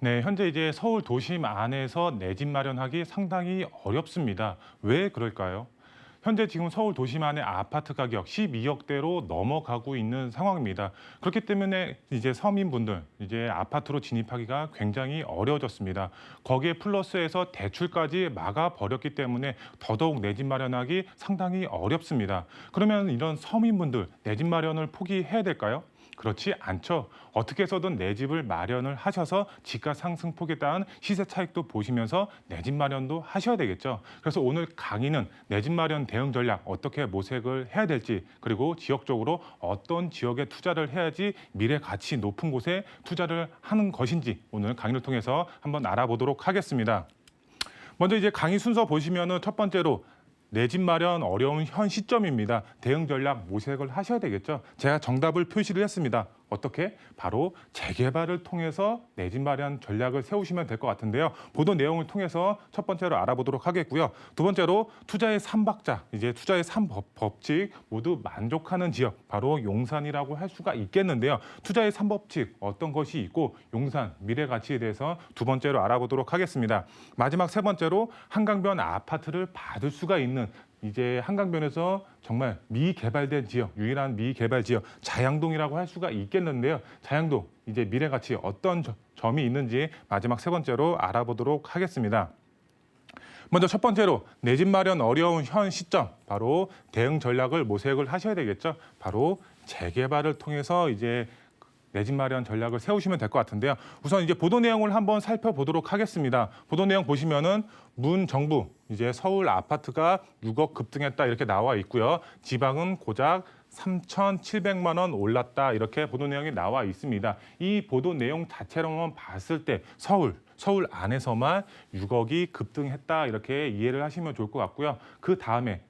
네, 현재 이제 서울 도심 안에서 내 집 마련하기 상당히 어렵습니다. 왜 그럴까요? 현재 지금 서울 도심 안의 아파트 가격 12억대로 넘어가고 있는 상황입니다. 그렇기 때문에 이제 서민분들 이제 아파트로 진입하기가 굉장히 어려워졌습니다. 거기에 플러스해서 대출까지 막아버렸기 때문에 더더욱 내 집 마련하기 상당히 어렵습니다. 그러면 이런 서민분들 내 집 마련을 포기해야 될까요? 그렇지 않죠. 어떻게 해서든 내 집을 마련을 하셔서 집가 상승폭에 따른 시세 차익도 보시면서 내 집 마련도 하셔야 되겠죠. 그래서 오늘 강의는 내 집 마련 대응 전략 어떻게 모색을 해야 될지, 그리고 지역적으로 어떤 지역에 투자를 해야지 미래 가치 높은 곳에 투자를 하는 것인지 오늘 강의를 통해서 한번 알아보도록 하겠습니다. 먼저 이제 강의 순서 보시면은 첫 번째로 내 집 마련 어려운 현 시점입니다. 대응 전략 모색을 하셔야 되겠죠. 제가 정답을 표시를 했습니다. 어떻게? 바로 재개발을 통해서 내 집 마련 전략을 세우시면 될 것 같은데요. 보도 내용을 통해서 첫 번째로 알아보도록 하겠고요. 두 번째로 투자의 3박자, 이제 투자의 3법칙 모두 만족하는 지역, 바로 용산이라고 할 수가 있겠는데요. 투자의 3법칙 어떤 것이 있고 용산, 미래 가치에 대해서 두 번째로 알아보도록 하겠습니다. 마지막 세 번째로 한강변 아파트를 받을 수가 있는 이제 한강변에서 정말 미개발된 지역, 유일한 미개발 지역, 자양동이라고 할 수가 있겠는데요. 자양동, 이제 미래 가치 어떤 점이 있는지 마지막 세 번째로 알아보도록 하겠습니다. 먼저 첫 번째로 내 집 마련 어려운 현 시점, 바로 대응 전략을 모색을 하셔야 되겠죠. 바로 재개발을 통해서 이제 내 집 마련 전략을 세우시면 될 것 같은데요. 우선 이제 보도 내용을 한번 살펴보도록 하겠습니다. 보도 내용 보시면은 문정부 이제 서울 아파트가 6억 급등했다 이렇게 나와 있고요. 지방은 고작 3,700만 원 올랐다 이렇게 보도 내용이 나와 있습니다. 이 보도 내용 자체로만 봤을 때 서울 안에서만 6억이 급등했다 이렇게 이해를 하시면 좋을 것 같고요. 그 다음에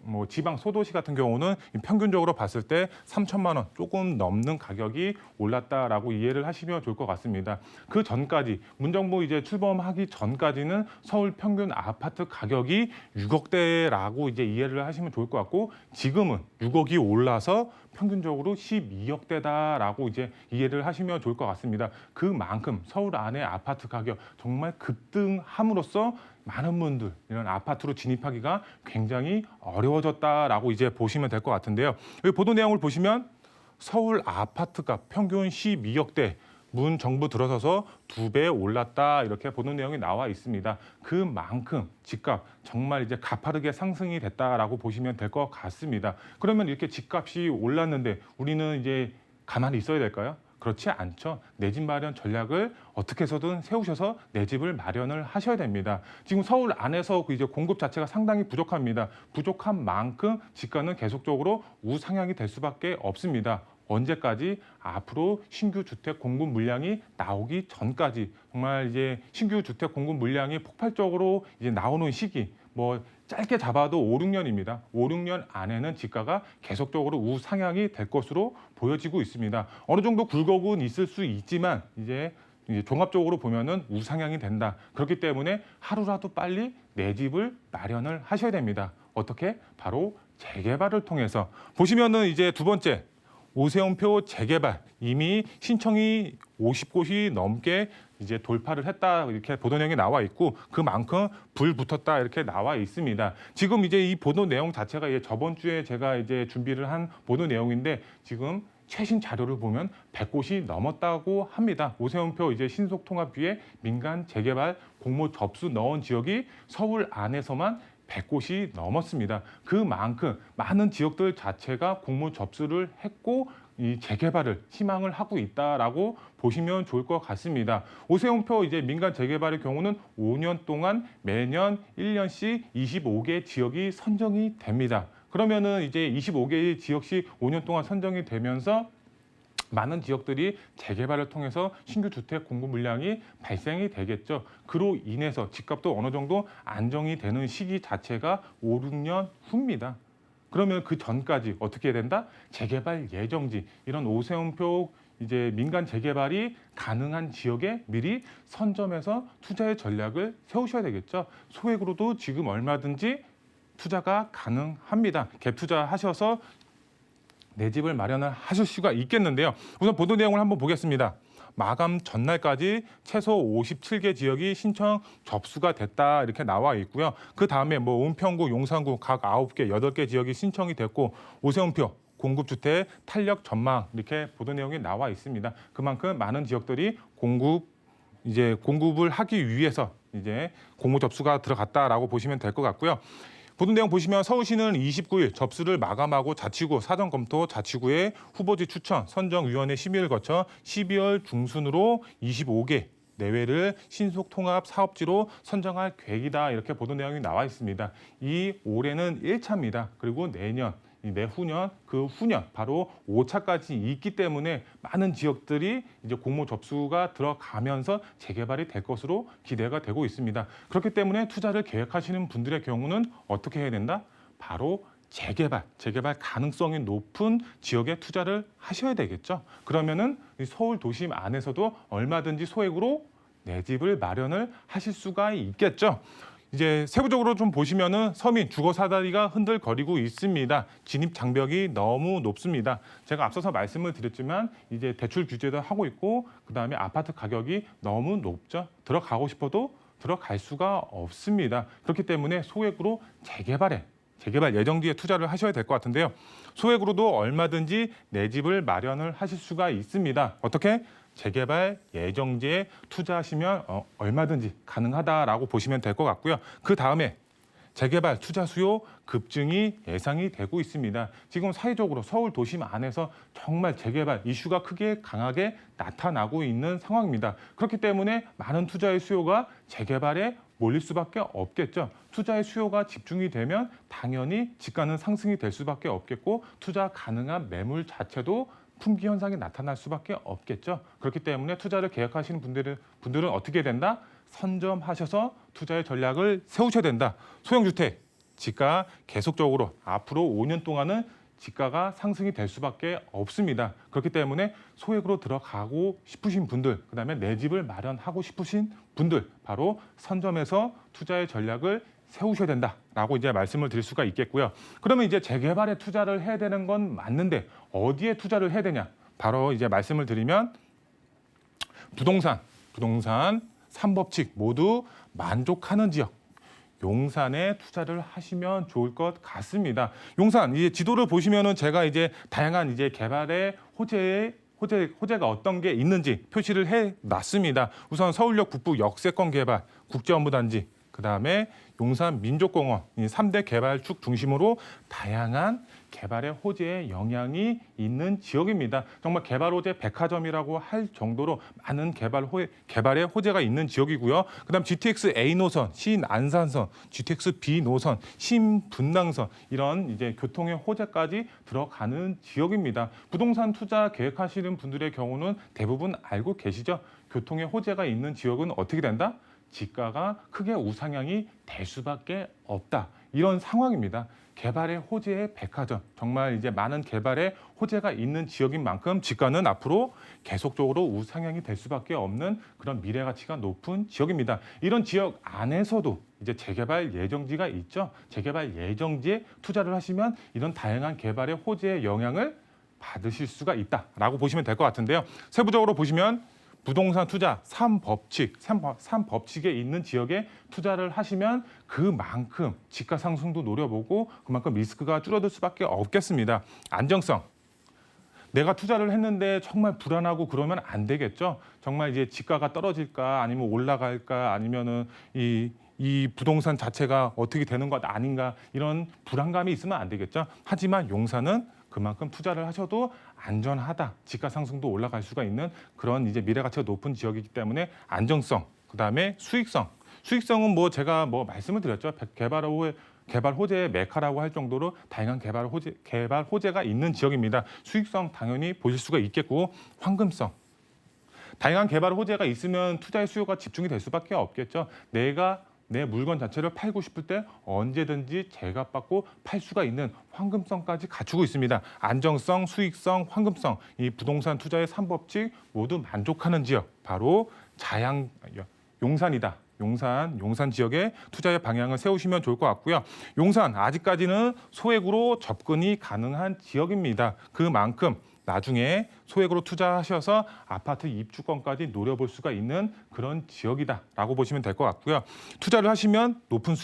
뭐 지방 소도시 같은 경우는 평균적으로 봤을 때 3천만 원 조금 넘는 가격이 올랐다라고 이해를 하시면 좋을 것 같습니다. 그 전까지 문정부 이제 출범하기 전까지는 서울 평균 아파트 가격이 6억대라고 이제 이해를 하시면 좋을 것 같고 지금은 6억이 올라서 평균적으로 12억대다라고 이제 이해를 하시면 좋을 것 같습니다. 그만큼 서울 안의 아파트 가격 정말 급등함으로써 많은 분들 이런 아파트로 진입하기가 굉장히 어려워졌다라고 이제 보시면 될 것 같은데요. 여기 보도 내용을 보시면 서울 아파트값 평균 12억대. 문 정부 들어서서 2배 올랐다 이렇게 보는 내용이 나와 있습니다. 그만큼 집값 정말 이제 가파르게 상승이 됐다라고 보시면 될 것 같습니다. 그러면 이렇게 집값이 올랐는데 우리는 이제 가만히 있어야 될까요? 그렇지 않죠. 내 집 마련 전략을 어떻게 해서든 세우셔서 내 집을 마련을 하셔야 됩니다. 지금 서울 안에서 이제 공급 자체가 상당히 부족합니다. 부족한 만큼 집가는 계속적으로 우상향이 될 수밖에 없습니다. 언제까지? 앞으로 신규 주택 공급 물량이 나오기 전까지 정말 이제 신규 주택 공급 물량이 폭발적으로 이제 나오는 시기 뭐 짧게 잡아도 5, 6년입니다. 5, 6년 안에는 집가가 계속적으로 우상향이 될 것으로 보여지고 있습니다. 어느 정도 굴곡은 있을 수 있지만 이제 종합적으로 보면은 우상향이 된다. 그렇기 때문에 하루라도 빨리 내 집을 마련을 하셔야 됩니다. 어떻게? 바로 재개발을 통해서 보시면은 이제 두 번째 오세훈표 재개발 이미 신청이 50곳이 넘게 이제 돌파를 했다 이렇게 보도 내용이 나와 있고 그만큼 불 붙었다 이렇게 나와 있습니다. 지금 이제 이 보도 내용 자체가 저번 주에 제가 이제 준비를 한 보도 내용인데 지금 최신 자료를 보면 100곳이 넘었다고 합니다. 오세훈표 이제 신속통합위에 민간 재개발 공모 접수 넣은 지역이 서울 안에서만 100곳이 넘었습니다. 그만큼 많은 지역들 자체가 공모 접수를 했고 이 재개발을 희망을 하고 있다라고 보시면 좋을 것 같습니다. 오세훈표 이제 민간 재개발의 경우는 5년 동안 매년 1년씩 25개 지역이 선정이 됩니다. 그러면은 이제 25개의 지역씩 5년 동안 선정이 되면서 많은 지역들이 재개발을 통해서 신규 주택 공급 물량이 발생이 되겠죠. 그로 인해서 집값도 어느 정도 안정이 되는 시기 자체가 5, 6년 후입니다. 그러면 그 전까지 어떻게 해야 된다? 재개발 예정지, 이런 오세훈표 이제 민간 재개발이 가능한 지역에 미리 선점해서 투자의 전략을 세우셔야 되겠죠. 소액으로도 지금 얼마든지 투자가 가능합니다. 갭 투자하셔서 내 집을 마련을 하실 수가 있겠는데요. 우선 보도 내용을 한번 보겠습니다. 마감 전날까지 최소 57개 지역이 신청 접수가 됐다 이렇게 나와 있고요. 그 다음에 뭐 은평구, 용산구 각 9개, 8개 지역이 신청이 됐고 오세훈표 공급주택 탄력 전망 이렇게 보도 내용이 나와 있습니다. 그만큼 많은 지역들이 공급을 하기 위해서 이제 공모 접수가 들어갔다라고 보시면 될 것 같고요. 보도 내용 보시면 서울시는 29일 접수를 마감하고 자치구 사전 검토 자치구의 후보지 추천 선정위원회 심의를 거쳐 12월 중순으로 25개 내외를 신속 통합 사업지로 선정할 계획이다 이렇게 보도 내용이 나와 있습니다. 이 올해는 1차입니다. 그리고 내년 내후년, 그 후년 바로 5차까지 있기 때문에 많은 지역들이 이제 공모 접수가 들어가면서 재개발이 될 것으로 기대가 되고 있습니다. 그렇기 때문에 투자를 계획하시는 분들의 경우는 어떻게 해야 된다? 바로 재개발 가능성이 높은 지역에 투자를 하셔야 되겠죠. 그러면은 서울 도심 안에서도 얼마든지 소액으로 내 집을 마련을 하실 수가 있겠죠. 이제 세부적으로 좀 보시면은 서민 주거 사다리가 흔들거리고 있습니다. 진입 장벽이 너무 높습니다. 제가 앞서서 말씀을 드렸지만 이제 대출 규제도 하고 있고 그다음에 아파트 가격이 너무 높죠. 들어가고 싶어도 들어갈 수가 없습니다. 그렇기 때문에 소액으로 재개발 예정지에 투자를 하셔야 될 것 같은데요. 소액으로도 얼마든지 내 집을 마련을 하실 수가 있습니다. 어떻게? 재개발 예정지에 투자하시면 얼마든지 가능하다라고 보시면 될 것 같고요. 그 다음에 재개발 투자 수요 급증이 예상이 되고 있습니다. 지금 사회적으로 서울 도심 안에서 정말 재개발 이슈가 크게 강하게 나타나고 있는 상황입니다. 그렇기 때문에 많은 투자의 수요가 재개발에 몰릴 수밖에 없겠죠. 투자의 수요가 집중이 되면 당연히 지가는 상승이 될 수밖에 없겠고 투자 가능한 매물 자체도 품귀 현상이 나타날 수밖에 없겠죠. 그렇기 때문에 투자를 계획하시는 분들은 어떻게 된다? 선점하셔서 투자의 전략을 세우셔야 된다. 소형주택, 지가 계속적으로 앞으로 5년 동안은 지가가 상승이 될 수밖에 없습니다. 그렇기 때문에 소액으로 들어가고 싶으신 분들, 그다음에 내 집을 마련하고 싶으신 분들 바로 선점해서 투자의 전략을 세우셔야 된다라고 이제 말씀을 드릴 수가 있겠고요. 그러면 이제 재개발에 투자를 해야 되는 건 맞는데 어디에 투자를 해야 되냐? 바로 이제 말씀을 드리면 부동산 3법칙 모두 만족하는 지역. 용산에 투자를 하시면 좋을 것 같습니다. 용산 이제 지도를 보시면은 제가 이제 다양한 이제 개발의 호재가 어떤 게 있는지 표시를 해 놨습니다. 우선 서울역 북부 역세권 개발, 국제업무단지, 그다음에 용산 민족공원 이 3대 개발축 중심으로 다양한 개발의 호재에 영향이 있는 지역입니다. 정말 개발 호재 백화점이라고 할 정도로 많은 개발의 호재가 있는 지역이고요. 그다음 GTX A 노선, 신안산선, GTX B 노선, 신분당선 이런 이제 교통의 호재까지 들어가는 지역입니다. 부동산 투자 계획하시는 분들의 경우는 대부분 알고 계시죠? 교통의 호재가 있는 지역은 어떻게 된다? 지가가 크게 우상향이 될 수밖에 없다. 이런 상황입니다. 개발의 호재의 백화점, 정말 이제 많은 개발의 호재가 있는 지역인 만큼 지가는 앞으로 계속적으로 우상향이 될 수밖에 없는 그런 미래 가치가 높은 지역입니다. 이런 지역 안에서도 이제 재개발 예정지가 있죠. 재개발 예정지에 투자를 하시면 이런 다양한 개발의 호재의 영향을 받으실 수가 있다라고 보시면 될 것 같은데요. 세부적으로 보시면 부동산 투자 3법칙에 있는 지역에 투자를 하시면 그만큼 지가 상승도 노려보고 그만큼 리스크가 줄어들 수밖에 없겠습니다. 안정성. 내가 투자를 했는데 정말 불안하고 그러면 안 되겠죠. 정말 이제 지가가 떨어질까 아니면 올라갈까 아니면은 이 부동산 자체가 어떻게 되는 것 아닌가 이런 불안감이 있으면 안 되겠죠. 하지만 용산은 그만큼 투자를 하셔도 안전하다. 지가 상승도 올라갈 수가 있는 그런 이제 미래 가치가 높은 지역이기 때문에 안정성, 그다음에 수익성. 수익성은 뭐 제가 뭐 말씀을 드렸죠. 개발 호재의 메카라고 할 정도로 다양한 개발 호재가 있는 지역입니다. 수익성 당연히 보실 수가 있겠고 황금성. 다양한 개발 호재가 있으면 투자의 수요가 집중이 될 수밖에 없겠죠. 내가 내 물건 자체를 팔고 싶을 때 언제든지 제값받고 팔 수가 있는 황금성까지 갖추고 있습니다. 안정성, 수익성, 황금성, 이 부동산 투자의 3법칙 모두 만족하는 지역, 바로 용산이다. 용산 지역에 투자의 방향을 세우시면 좋을 것 같고요. 용산 아직까지는 소액으로 접근이 가능한 지역입니다. 그만큼 나중에 소액으로 투자하셔서 아파트 입주권까지 노려볼 수가 있는 그런 지역이다라고 보시면 될 것 같고요. 투자를 하시면 높은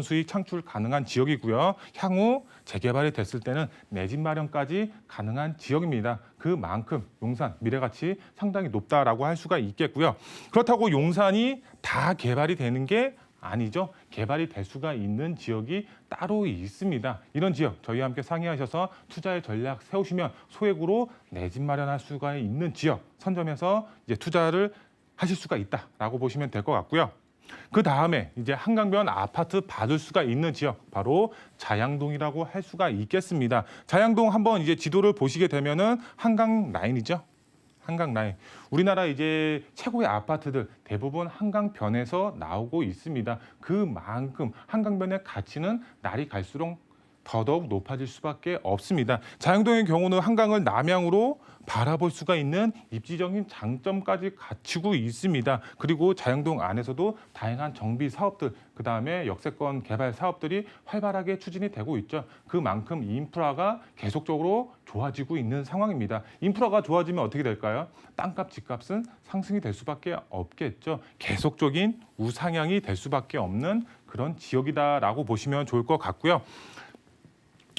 수익 창출 가능한 지역이고요. 향후 재개발이 됐을 때는 내 집 마련까지 가능한 지역입니다. 그만큼 용산 미래가치 상당히 높다라고 할 수가 있겠고요. 그렇다고 용산이 다 개발이 되는 게 아니죠. 개발이 될 수가 있는 지역이 따로 있습니다. 이런 지역 저희와 함께 상의하셔서 투자의 전략 세우시면 소액으로 내 집 마련할 수가 있는 지역 선점해서 이제 투자를 하실 수가 있다라고 보시면 될 것 같고요. 그 다음에 이제 한강변 아파트 받을 수가 있는 지역 바로 자양동이라고 할 수가 있겠습니다. 자양동 한번 이제 지도를 보시게 되면은 한강 라인이죠. 한강 라인. 우리나라 이제 최고의 아파트들 대부분 한강변에서 나오고 있습니다. 그만큼 한강변의 가치는 날이 갈수록 더더욱 높아질 수밖에 없습니다. 자양동의 경우는 한강을 남향으로 바라볼 수가 있는 입지적인 장점까지 갖추고 있습니다. 그리고 자양동 안에서도 다양한 정비 사업들, 그다음에 역세권 개발 사업들이 활발하게 추진이 되고 있죠. 그만큼 인프라가 계속적으로 좋아지고 있는 상황입니다. 인프라가 좋아지면 어떻게 될까요? 땅값, 집값은 상승이 될 수밖에 없겠죠. 계속적인 우상향이 될 수밖에 없는 그런 지역이다라고 보시면 좋을 것 같고요.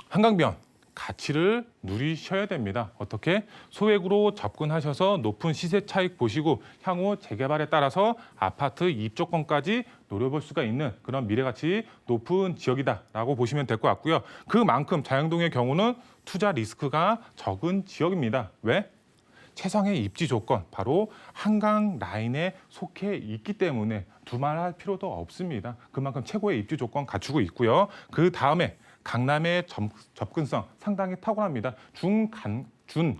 한강변 가치를 누리셔야 됩니다. 어떻게? 소액으로 접근하셔서 높은 시세 차익 보시고 향후 재개발에 따라서 아파트 입주권까지 노려볼 수가 있는 그런 미래가치 높은 지역이다라고 보시면 될 것 같고요. 그만큼 자양동의 경우는 투자 리스크가 적은 지역입니다. 왜? 최상의 입지 조건, 바로 한강 라인에 속해 있기 때문에 두말할 필요도 없습니다. 그만큼 최고의 입지 조건 갖추고 있고요. 그 다음에 강남의 접근성 상당히 탁월합니다.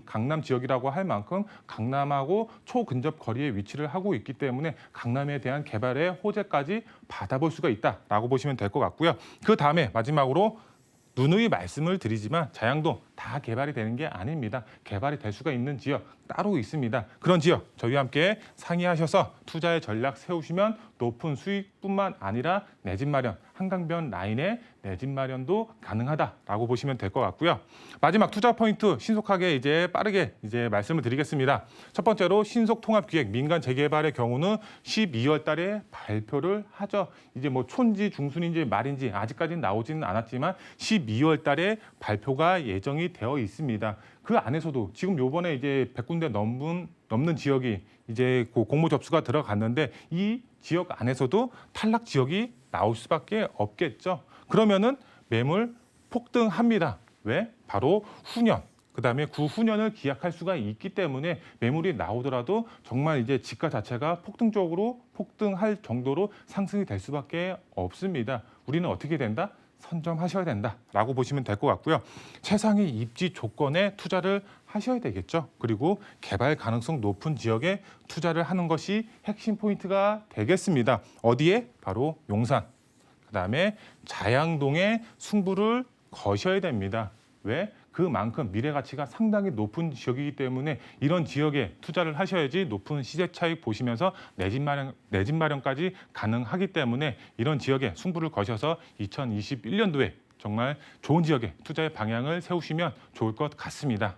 강남 지역이라고 할 만큼 강남하고 초근접 거리에 위치를 하고 있기 때문에 강남에 대한 개발의 호재까지 받아볼 수가 있다라고 보시면 될 것 같고요. 그 다음에 마지막으로 누누이 말씀을 드리지만 자양동 다 개발이 되는 게 아닙니다. 개발이 될 수가 있는 지역 따로 있습니다. 그런 지역 저희와 함께 상의하셔서 투자의 전략 세우시면 높은 수익뿐만 아니라 내 집 마련, 한강변 라인에 내 집 마련도 가능하다라고 보시면 될 것 같고요. 마지막 투자 포인트 신속하게 이제 빠르게 이제 말씀을 드리겠습니다. 첫 번째로 신속 통합 기획 민간 재개발의 경우는 12월 달에 발표를 하죠. 이제 뭐 촌지 중순인지 말인지 아직까지는 나오지는 않았지만 12월 달에 발표가 예정이 되어 있습니다. 그 안에서도 지금 요번에 이제 100군데 넘는 지역이 이제 공모 접수가 들어갔는데 이 지역 안에서도 탈락 지역이 나올 수밖에 없겠죠. 그러면은 매물 폭등합니다. 왜? 바로 후년. 그다음에 그 후년을 기약할 수가 있기 때문에 매물이 나오더라도 정말 이제 지가 자체가 폭등할 정도로 상승이 될 수밖에 없습니다. 우리는 어떻게 된다? 선점하셔야 된다라고 보시면 될 것 같고요. 최상의 입지 조건에 투자를 하셔야 되겠죠. 그리고 개발 가능성 높은 지역에 투자를 하는 것이 핵심 포인트가 되겠습니다. 어디에? 바로 용산, 그다음에 자양동에 승부를 거셔야 됩니다. 왜? 그만큼 미래 가치가 상당히 높은 지역이기 때문에 이런 지역에 투자를 하셔야지 높은 시세 차익 보시면서 내 집 마련까지 가능하기 때문에 이런 지역에 승부를 거셔서 2021년도에 정말 좋은 지역에 투자의 방향을 세우시면 좋을 것 같습니다.